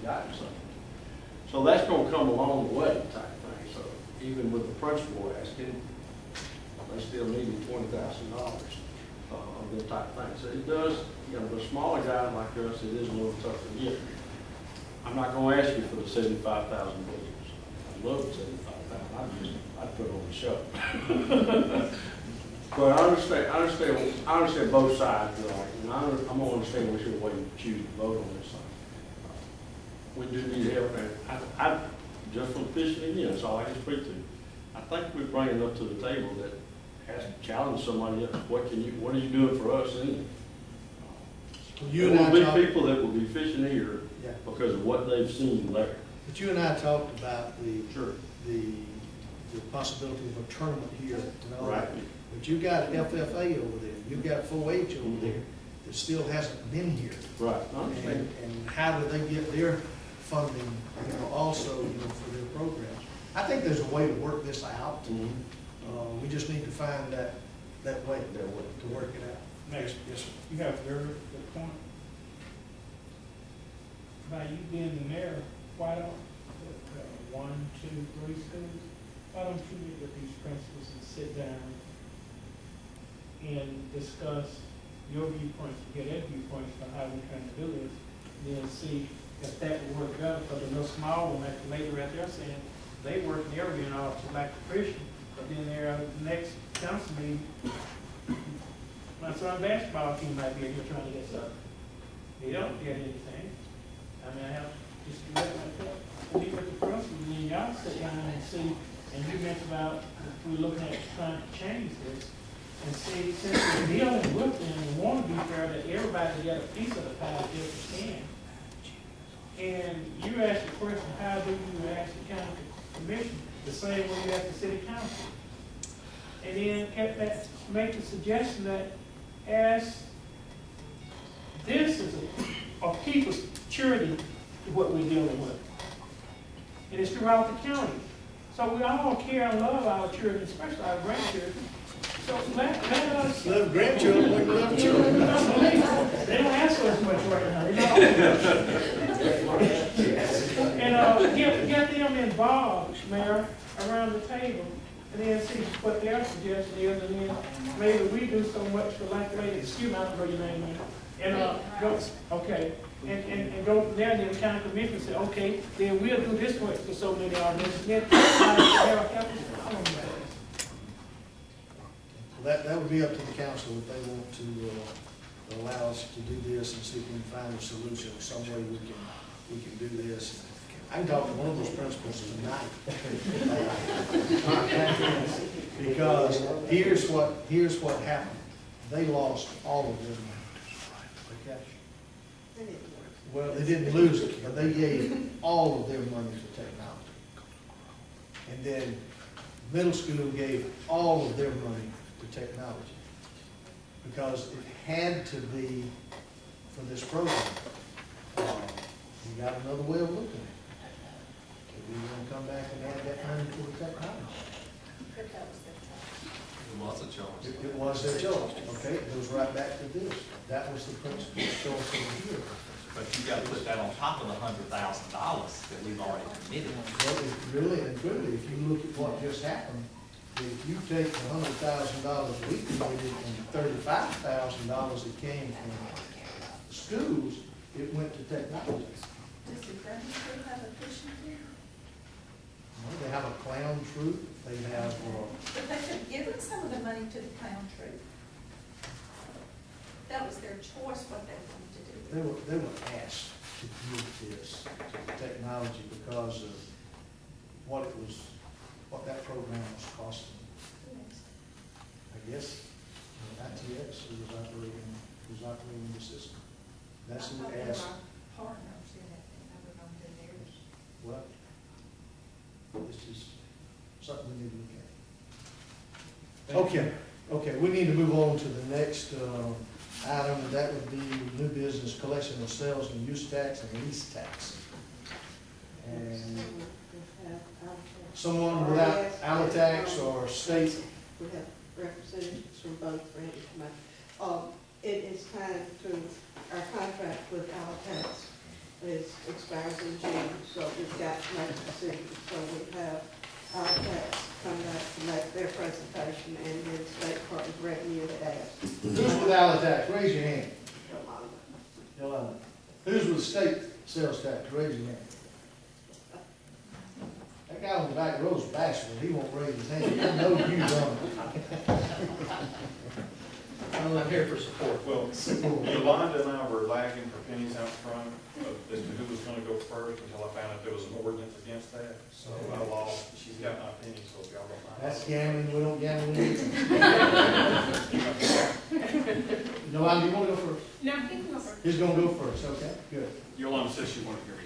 gotten something. So that's gonna come along the way type thing. So even with the principal asking, they still needing $20,000 of that type of thing. So it does, you know, the smaller guys like us, it is a little tougher to get. I'm not gonna ask you for the 75,000 bushels. I love the 75,000. I'd put it on the show. But I understand both sides. Like, and I'm gonna understand which way you choose to vote on this thing. We do need help, and I just from fishing again, that's all I can speak to. I think we're bringing up to the table that has to challenge somebody else. What are you doing for us anyway? There will be people that will be fishing here because of what they've seen there. But you and I talked about the the possibility of a tournament here. Right. But you've got FFA over there. You've got 4-H over there that still hasn't been here. Right. I understand. And how do they get their funding, also, for their programs? I think there's a way to work this out. We just need to find that way to work it out. Next, yes, sir. You have a very good point. By you being the mayor, why don't 1, 2, 3 schools? Why don't you meet with these principals and sit down and discuss your viewpoints, get their viewpoints on how we're trying to do this, and then see if that would work better for the little small one, like the lady right there saying, they work in their being off to like the Christian, but then their next council meeting, my son's basketball team might be here trying to get stuff. They don't get anything. I mean, I have just do that like that. Meet with the principal, and then y'all sit down and see. And you mentioned about we're looking at trying to change this and see, since we're dealing with them, we want to be fair that everybody get a piece of the pie if they can. And you asked the question, how do you ask the county commission? The same way you ask the city council. And then make the suggestion that as this is a people's charity, what we're dealing with. And it's throughout the county. So we all care and love our children, especially our grandchildren. So let us love grandchildren, we love children. They don't ask us much right now, And get them involved, Mayor, around the table, and then see what their suggestion is, and then maybe we do so much for like the lady, excuse me, I don't know your name, and go, okay. And go from there, and then the county commission say, okay, then we'll do this much for so many ordinances. That would be up to the council if they want to allow us to do this and see if we can find a solution, some way we can do this. I can talk to one of those principals tonight. Because here's what happened. They lost all of their money. Okay. Well, they didn't lose it, but they gave all of their money to technology. And then middle school gave all of their money to technology. Because it had to be for this program. You got another way of looking at it. If we want to come back and add that money to the technology. But that was their choice. It was a choice. It was their choice. Okay, it goes right back to this. That was the principal choice over here. But you got to put that on top of the $100,000 that we've already committed. Well, really and truly, if you look at what just happened, if you take the $100,000 we committed and $35,000 that came from schools, it went to technology. Does the grammar school have a fishing team? Well, they have a clown troupe. They have. But they could have given some of the money to the clown troupe. That was their choice what they wanted to do. They were asked to give this to the technology because of what that program was costing. Yes. I guess ITS was operating the system. That's who asked. Partners in it, and never gone to theirs. Well, this is something we need to look at. Okay, we need to move on to the next item, and that would be new business collection of sales and use tax and lease tax. And someone without Alitax or state. We have representatives from both ready to come out. It is time to our contract with Alitax expires in June, so we've got to make a decision. So we have our tax come back to make their presentation, and then State Department of Revenue had asked. Who's without a tax? Raise your hand. Yolanda. Yolanda. Who's with state sales tax? Raise your hand. That guy on the back row's bashful. He won't raise his hand. I know you don't. I'm here for support. Well, Yolanda and I were lagging for pennies out front as to who was gonna go first until I found out there was an ordinance against that. So I lost. She's got my pennies, so if y'all don't mind. That's gambling. We don't gamble anything. Yolanda, you wanna go first? No, he can go first. He's gonna go first. Okay, good. Yolanda says she wanted to hear me.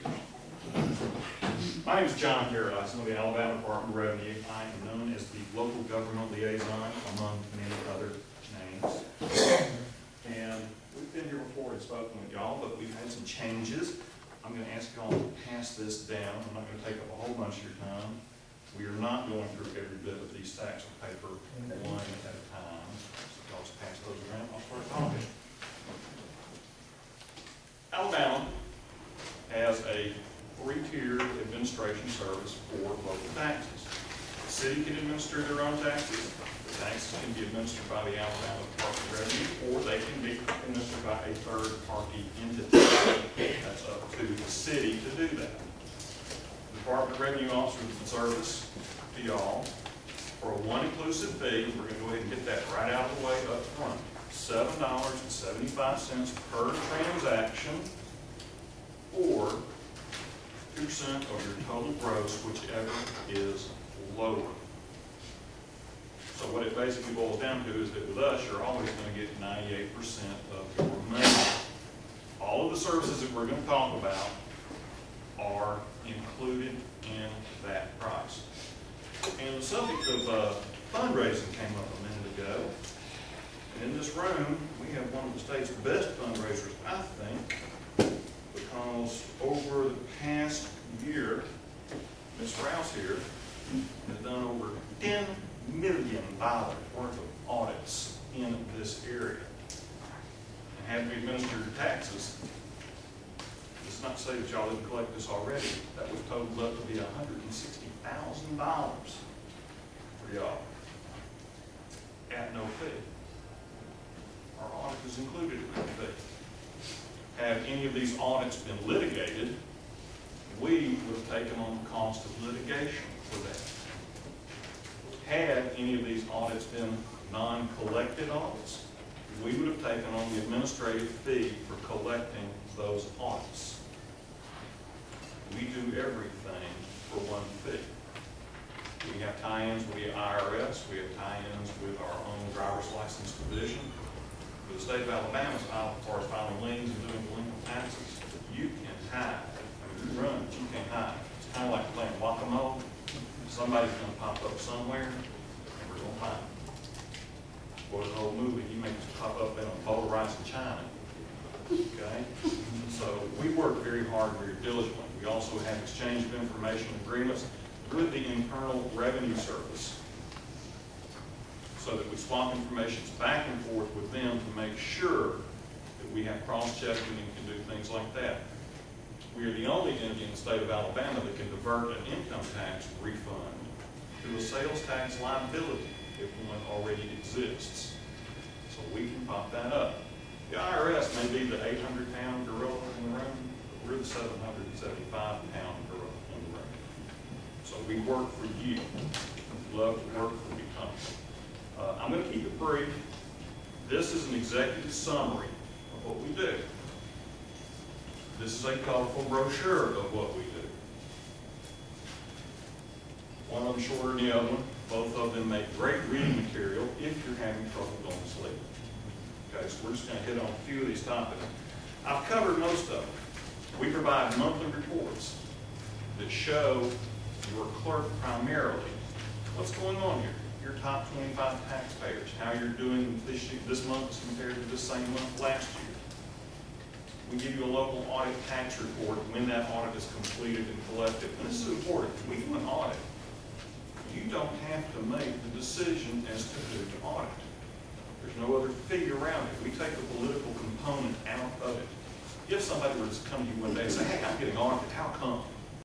My name is John Paradise. I'm with the Alabama Department of Revenue. I am known as the local government liaison, among many other names. And we've been here before and spoken with y'all, but we've had some changes. I'm going to ask y'all to pass this down. I'm not going to take up a whole bunch of your time. We are not going through every bit of these stacks of paper one at a time. So y'all just pass those around. I'll start talking. Alabama has a three-tiered administration service for local taxes. The city can administer their own taxes. The taxes can be administered by the Alabama Department of Revenue, or they can be administered by a third-party entity. That's up to the city to do that. The Department of Revenue offers the service to y'all for a one-inclusive fee. We're going to go ahead and get that right out of the way up front. $7.75 per transaction, or 2% of your total gross, whichever is lower. So what it basically boils down to is that with us, you're always going to get 98% of your money. All of the services that we're going to talk about are included in that price. And the subject of fundraising came up a minute ago. And in this room, we have one of the state's best fundraisers, I think, because over the past year, Ms. Rouse here has done over $10 million worth of audits in this area. And have we administered your taxes? It's not to say that y'all didn't collect this already. That was totaled up to be $160,000 for y'all at no fee. Our audit is included in that fee. Have any of these audits been litigated, we would have taken on the cost of litigation for that. Had any of these audits been non-collected audits, we would have taken on the administrative fee for collecting those audits. We do everything for one fee. We have tie-ins with the IRS, we have tie-ins with our own driver's license division. For the state of Alabama, as far as filing liens and doing delinquent taxes, you can hide. I mean, you run, but you can't hide. It's kind of like playing whack-a-mole. Somebody's going to pop up somewhere, and we're going to find them. Or an old movie, you make this pop up in a bowl of rice in China. Okay? So we work very hard, very diligently. We also have exchange of information agreements with the Internal Revenue Service, so that we swap information back and forth with them to make sure that we have cross-checking and can do things like that. We are the only entity in the state of Alabama that can divert an income tax refund to a sales tax liability if one already exists. So we can pop that up. The IRS may be the 800-pound gorilla in the room, but we're the 775-pound gorilla in the room. So we work for you. We love to work for the company. I'm going to keep it brief. This is an executive summary of what we do. This is a colorful brochure of what we do. One of them shorter than the other one. Both of them make great reading material if you're having trouble going to sleep. Okay, so we're just going to hit on a few of these topics. I've covered most of them. We provide monthly reports that show your clerk primarily what's going on here. Your top 25 taxpayers, how you're doing this month as compared to the same month last year. We give you a local audit tax report when that audit is completed and collected. And this is important. When we do an audit, you don't have to make the decision as to who to audit. There's no other figure around it. We take the political component out of it. if somebody were to come to you one day and say, hey, I'm getting audited, how come?